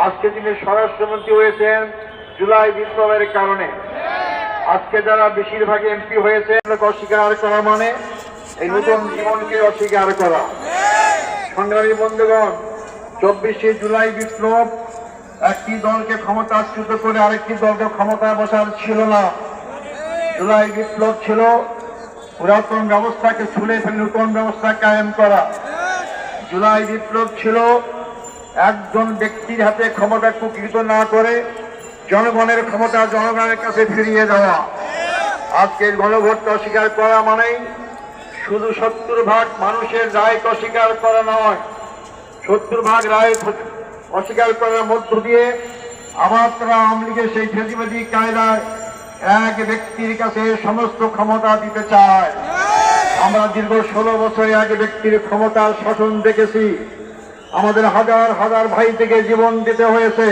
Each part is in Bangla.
আজকে তিনি স্বরাষ্ট্রমন্ত্রী হয়েছেন জুলাই বিপ্লবের কারণে। আজকে যারা বেশিরভাগ এমপি হয়েছে অস্বীকার করা মানে এই নতুন জীবনকে অস্বীকার করা। সংগ্রামী বন্ধুগণ, 24শে জুলাই বিপ্লব একটি দলকে ক্ষমতাচ্যুত করে আরেকটি দলকে ক্ষমতায় বসার ছিল না। জুলাই বিপ্লব ছিল পুরাতন ব্যবস্থাকে ছুঁড়ে ফেলে নতুন ব্যবস্থা কায়েম করা। জুলাই বিপ্লব ছিল একজন ব্যক্তির হাতে ক্ষমতা কুক্ষিগত না করে জনগণের ক্ষমতা জনগণের কাছে ফিরিয়ে দেওয়া। আজকের গণভোটকে অস্বীকার করা মানেই শুধু 70% মানুষের রায়কে অস্বীকার করা নয়, 70% রায় অস্বীকার করার মধ্য দিয়ে আবার তারা আওয়ামী লীগের সেই ফেসিবাদী কায়দায় এক ব্যক্তির কাছে সমস্ত ক্ষমতা দিতে চায়। আমরা দীর্ঘ 16 বছরে এক ব্যক্তির ক্ষমতার শাসন দেখেছি। আমাদের হাজার হাজার ভাই থেকে জীবন দিতে হয়েছে।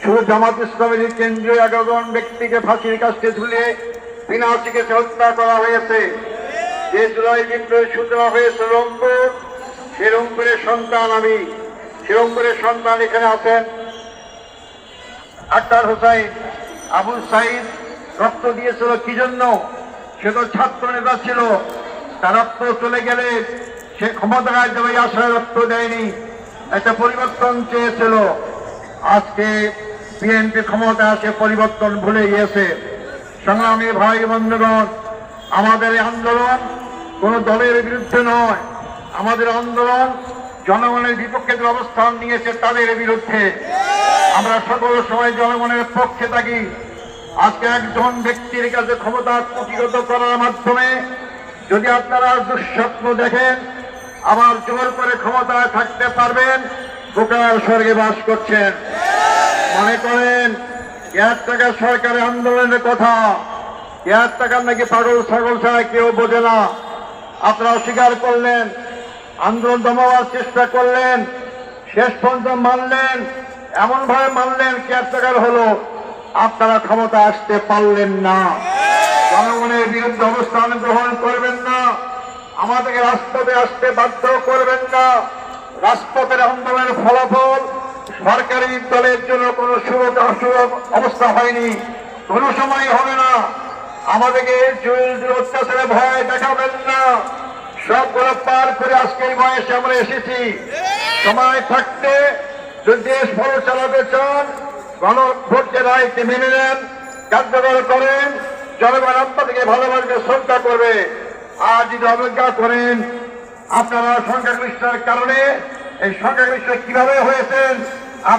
শুধু জামাত ইসলামের কেন্দ্রীয় 11 জন ব্যক্তিকে ফাঁসির কাস্টে ঝুলিয়ে বিনা চিকিৎসা হত্যা করা হয়েছে। যে জুলাই বিপ্লবের সূচনা হয়েছে রংপুর, সে রংপুরের সন্তান আমি। সে রংপুরের সন্তান এখানে আছেন আক্তার হোসাইন। আবু সাইদ রক্ত দিয়েছিল কি জন্য? সে তো ছাত্র নেতা ছিল। তার রক্ত চলে গেলে সে ক্ষমতায় যাবে আশায় রক্ত দেয়নি, একটা পরিবর্তন চেয়েছিল। আজকে বিএনপি ক্ষমতায় আসে পরিবর্তন ভুলে গিয়েছে। সংগ্রামী ভাই বন্ধুগণ, আমাদের এই আন্দোলন কোন দলের বিরুদ্ধে নয়, আমাদের আন্দোলন জনগণের বিপক্ষে যে অবস্থান নিয়েছে তাদের বিরুদ্ধে। আমরা সকল সময় জনগণের পক্ষে থাকি। আজকে একজন ব্যক্তির কাছে ক্ষমতা কুক্ষিগত করার মাধ্যমে যদি আপনারা দুঃস্বপ্ন দেখেন আবার জোর করে ক্ষমতায় থাকতে পারবেন, বোকার স্বর্গে বাস করছেন। মনে করেন 1 টাকা সরকারের আন্দোলনের কথা, 1 টাকার নাকি পাগল ছাগল ছাড়া কেউ বোঝে না। আপনারা অস্বীকার করলেন, আন্দোলন দমাবার চেষ্টা করলেন, শেষ পর্যন্ত মানলেন, এমন ভাবে মানলেন 1 টাকার হলো আপনারা ক্ষমতা আসতে পারলেন না। জনগণের বিরুদ্ধে অবস্থান গ্রহণ করবেন না, আমাদেরকে রাজপথে আসতে বাধ্য করবেন না। রাজপথের আন্দোলনের ফলাফল সরকারি দলের জন্য কোনো শুভ অবস্থা হয়নি, কোনো সময় হবে না। আমাদেরকে অত্যাচারে ভয় দেখাবেন না। সবগুলো পার করে আজকের বয়সে আমরা এসেছি। সময় থাকতে যদি দেশ ভালো চালাতে চান, গণভোটের রায়কে মেনে নেন, কার্যকর করেন, জনগণ আপনাদেরকে ভালোবাসবে, শ্রদ্ধা করবে। আর যদি অবজ্ঞা করেন, আপনারা সংখ্যাগরিষ্ঠের কারণে, এই সংখ্যাগরিষ্ঠ কিভাবে হয়েছেন